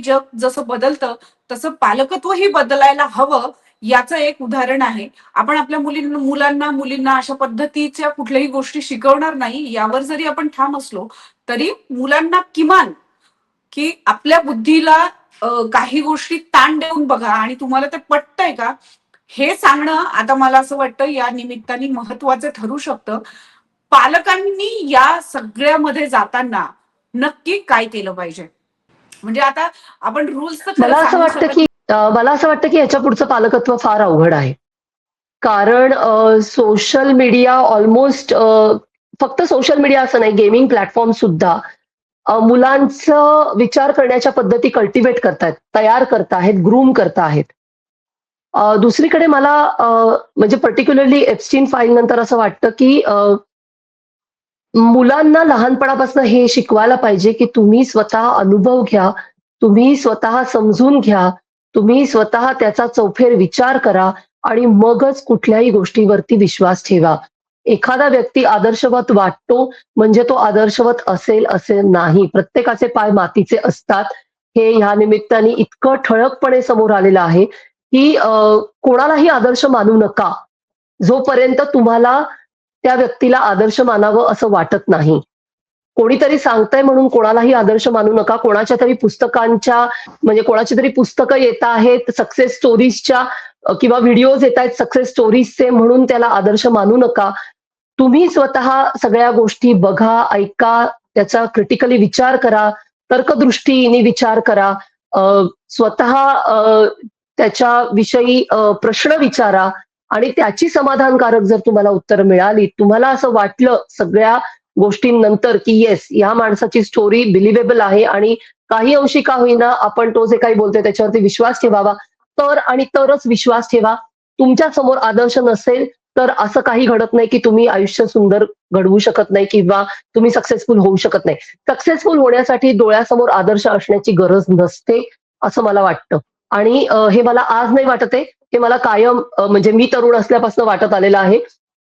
जग जसं बदलतं तसं पालकत्वही बदलायला हवं, याचं एक उदाहरण आहे. आपण आपल्या मुलांना अशा पद्धतीच्या कुठल्याही गोष्टी शिकवणार नाही, यावर जरी आपण ठाम असलो, तरी मुलांना किमान की आपल्या बुद्धीला काही गोष्टी ताण देऊन बघा आणि तुम्हाला ते पटतंय का, हे सांगणं आता मला असं वाटतं या निमित्ताने महत्वाचं ठरू शकतं. पालकांनी या सगळ्यामध्ये जाताना नक्की काय केलं पाहिजे? म्हणजे आता आपण रूल्स तर खरं मला असं सांगू वाटतं, शकत की मला असं वाटतं, की ह्याच्या पुढचं पालकत्व फार अवघड आहे. कारण सोशल मीडिया ऑलमोस्ट फक्त सोशल मीडिया असं नाही, गेमिंग प्लॅटफॉर्म सुद्धा मुलांचं विचार करण्याच्या पद्धती कल्टिव्हेट करतायत, तयार करताहेत, ग्रूम करताहेत. दुसरीकडे मला म्हणजे पर्टिक्युलरली एप्स्टीन फाईल नंतर असं वाटतं, की मुलांना लहानपणापासून हे शिकवायला पाहिजे, की तुम्ही स्वतः अनुभव घ्या, तुम्ही स्वतः समजून घ्या, तुम्ही स्वतः त्याचा चौफेर विचार करा आणि मगच कुठल्याही गोष्टीवरती विश्वास ठेवा. एखादा व्यक्ती आदर्शवत वाटतो म्हणजे तो आदर्शवत असेल असे नाही. प्रत्येकाचे पाय मातीचे असतात. हे ह्या निमित्ताने इतकं ठळकपणे समोर आलेलं आहे, की कोणालाही आदर्श मानू नका. जोपर्यंत तुम्हाला त्या व्यक्तीला आदर्श मानावं असं वाटत नाही. कोणीतरी सांगतंय म्हणून कोणालाही आदर्श मानू नका. कोणाच्या तरी पुस्तकांच्या म्हणजे कोणाची तरी पुस्तकं येत आहेत सक्सेस स्टोरीजच्या किंवा व्हिडिओज येतायत सक्सेस स्टोरीजचे म्हणून त्याला आदर्श मानू नका. तुम्ही स्वतः सगळ्या गोष्टी बघा, ऐका, त्याचा क्रिटिकली विचार करा, तर्कदृष्टीने विचार करा. अ, स्वतः त्याच्याविषयी प्रश्न विचारा आणि त्याची समाधानकारक जर तुम्हाला उत्तरं मिळाली, तुम्हाला असं वाटलं सगळ्या गोष्टींनंतर, की येस, या माणसाची स्टोरी बिलिव्हेबल आहे आणि काही अंशी का होईना आपण तो जे काही बोलतोय त्याच्यावरती विश्वास ठेवावा. तर आणि तरच विश्वास ठेवा. तुमच्या समोर आदर्श नसेल, तर असं काही घडत नाही, की तुम्ही आयुष्य सुंदर घडवू शकत नाही किंवा तुम्ही सक्सेसफुल होऊ शकत नाही. सक्सेसफुल होण्यासाठी डोळ्यासमोर आदर्श असण्याची गरज नसते, असं मला वाटतं. आणि हे मला आज नाही वाटत आहे. हे मला कायम म्हणजे मी तरुण असल्यापासून वाटत आलेलं आहे,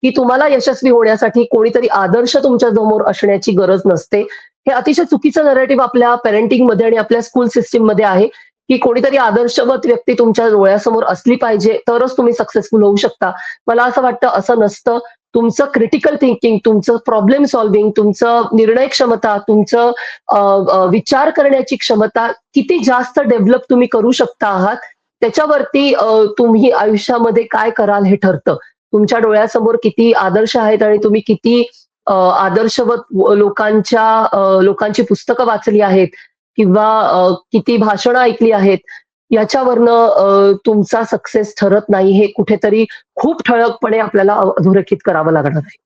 की तुम्हाला यशस्वी होण्यासाठी कोणीतरी आदर्श तुमच्या समोर असण्याची गरज नसते. हे अतिशय चुकीचं नरेटिव्ह आपल्या पॅरेंटिंगमध्ये आणि आपल्या स्कूल सिस्टममध्ये आहे, की कोणीतरी आदर्शवत व्यक्ती तुमच्या डोळ्यासमोर असली पाहिजे, तरच तुम्ही सक्सेसफुल होऊ शकता. मला असं वाटतं असं नसतं. तुमचं क्रिटिकल थिंकिंग, तुमचं प्रॉब्लेम सॉल्व्हिंग, तुमचं निर्णय क्षमता, तुमचं विचार करण्याची क्षमता किती जास्त डेव्हलप तुम्ही करू शकता आहात, त्याच्यावरती तुम्ही आयुष्यामध्ये काय कराल हे ठरतं. तुमच्या डोळ्यासमोर किती आदर्श आहेत आणि तुम्ही किती आदर्शवत लोकांची पुस्तकं वाचली आहेत किंवा किती भाषणं ऐकली आहेत, याच्यावरनं तुमचा सक्सेस ठरत नाही. हे कुठेतरी खूप ठळकपणे आपल्याला अधोरेखित करावं लागणार आहे.